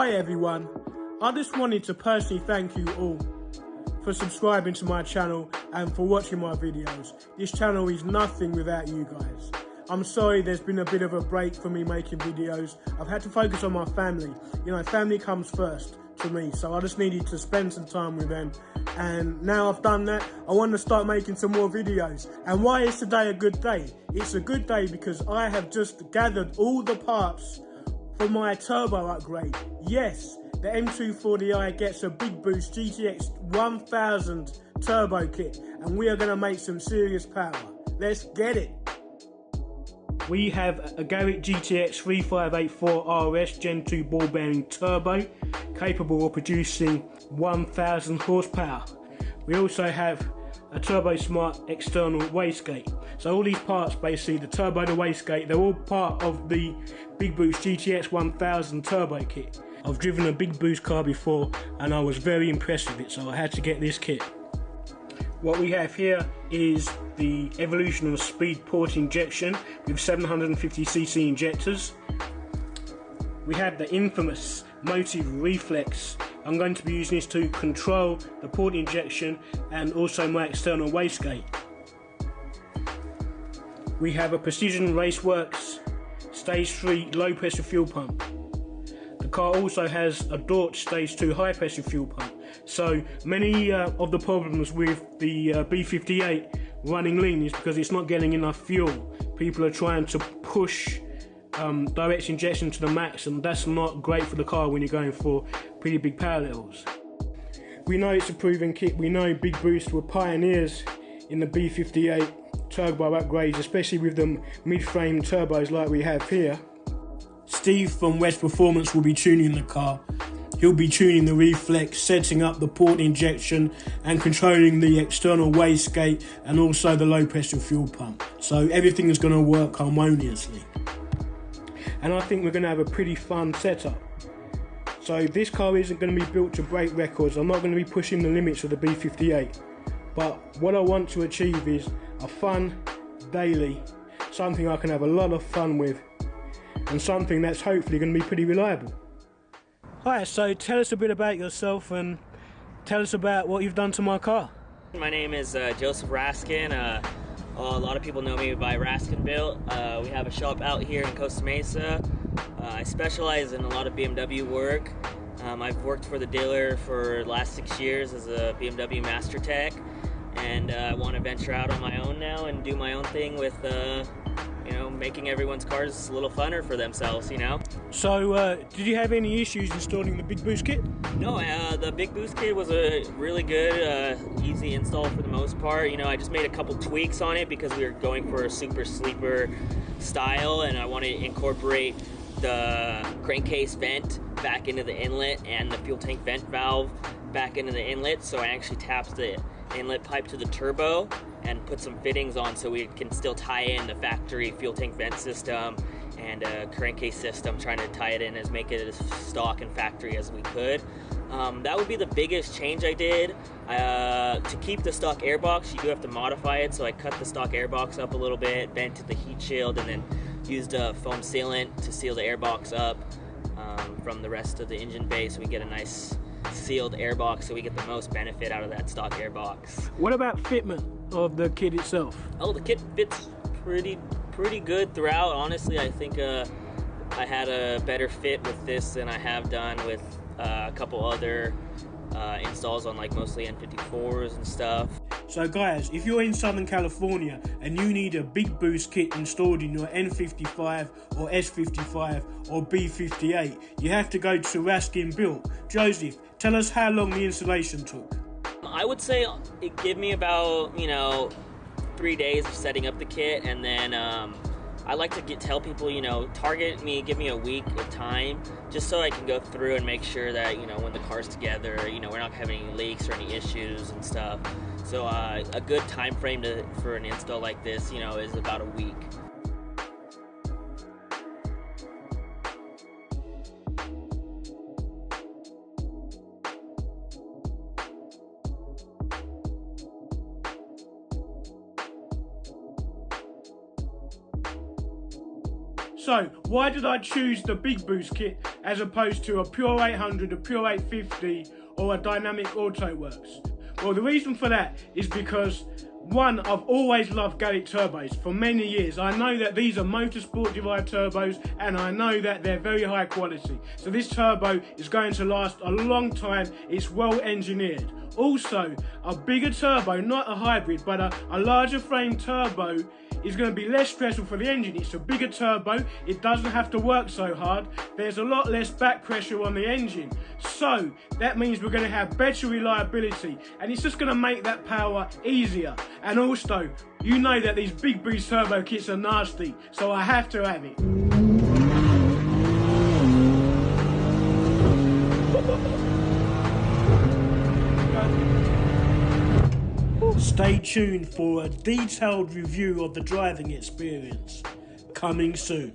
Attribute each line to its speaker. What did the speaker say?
Speaker 1: Hi everyone, I just wanted to personally thank you all for subscribing to my channel and for watching my videos. This channel is nothing without you guys. I'm sorry there's been a bit of a break for me making videos. I've had to focus on my family. You know, family comes first to me, so I just needed to spend some time with them. And now I've done that, I want to start making some more videos. And why is today a good day? It's a good day because I have just gathered all the parts for my turbo upgrade. Yes, the M240i gets a BigBoost GTX1000 turbo kit, and we are going to make some serious power. Let's get it. We have a Garrett GTX3584RS Gen 2 ball bearing turbo, capable of producing 1000 horsepower. We also have a Turbo Smart external wastegate. So all these parts, basically the turbo, the wastegate, they're all part of the BigBoost GTX1000 turbo kit. I've driven a BigBoost car before and I was very impressed with it, so I had to get this kit. What we have here is the Evolution of Speed Port Injection with 750cc injectors. We have the infamous Motiv Reflex. I'm going to be using this to control the port injection and also my external wastegate. We have a Precision Racewerks Stage 3 low pressure fuel pump. The car also has a Dort Stage 2 high pressure fuel pump. So many of the problems with the B58 running lean is because it's not getting enough fuel. People are trying to push direct injection to the max, and that's not great for the car when you're going for pretty big power levels. We know it's a proven kit. We know BigBoost were pioneers in the B58 turbo upgrades, especially with the mid-frame turbos like we have here. Steve from West Performance will be tuning the car. He'll be tuning the reflex, setting up the port injection and controlling the external wastegate and also the low pressure fuel pump. So everything is going to work harmoniously. And I think we're going to have a pretty fun setup. So this car isn't going to be built to break records. I'm not going to be pushing the limits of the B58. But what I want to achieve is a fun daily, something I can have a lot of fun with, and something that's hopefully going to be pretty reliable. Hi, so tell us a bit about yourself and tell us about what you've done to my car.
Speaker 2: My name is Joseph Raskin. A lot of people know me by Raskin Built. We have a shop out here in Costa Mesa. I specialize in a lot of BMW work. I've worked for the dealer for the last 6 years as a BMW Master Tech, and I want to venture out on my own now and do my own thing with you know, making everyone's cars a little funner for themselves, you know.
Speaker 1: So, did you have any issues installing the BigBoost kit?
Speaker 2: No, the BigBoost kit was a really good, easy install for the most part. You know, I just made a couple tweaks on it because we were going for a super sleeper style, and I want to incorporate the crankcase vent back into the inlet and the fuel tank vent valve back into the inlet. So I actually tapped the inlet pipe to the turbo and put some fittings on so we can still tie in the factory fuel tank vent system and a crankcase system, trying to tie it in as make it as stock and factory as we could. That would be the biggest change I did. To keep the stock airbox, you do have to modify it, so I cut the stock airbox up a little bit, vented the heat shield, and then used a foam sealant to seal the airbox up from the rest of the engine bay, so we get a nice sealed airbox, so we get the most benefit out of that stock airbox.
Speaker 1: What about fitment of the kit itself?
Speaker 2: Oh, the kit fits pretty good throughout. Honestly, I think I had a better fit with this than I have done with a couple other installs on like mostly N54s and stuff.
Speaker 1: So guys, if you're in Southern California and you need a BigBoost kit installed in your N55 or S55 or B58, you have to go to Raskin Built. Joseph, tell us how long the installation took.
Speaker 2: I would say it gave me about, you know, 3 days of setting up the kit, and then I like to tell people, you know, give me a week of time, just so I can go through and make sure that, you know, when the car's together, you know, we're not having any leaks or any issues and stuff. So a good time frame for an install like this, you know, is about a week.
Speaker 1: So, why did I choose the BigBoost kit as opposed to a pure 800, a pure 850 or a dynamic auto works? Well, the reason for that is because, one, I've always loved Garret turbos for many years. I know that these are motorsport derived turbos and I know that they're very high quality. So this turbo is going to last a long time. It's well engineered. Also, a bigger turbo, not a hybrid, but a larger frame turbo is going to be less stressful for the engine. It's a bigger turbo, it doesn't have to work so hard, there's a lot less back pressure on the engine. So that means we're going to have better reliability and it's just going to make that power easier. And also, you know that these Big Boost turbo kits are nasty, so I have to have it. Stay tuned for a detailed review of the driving experience, coming soon.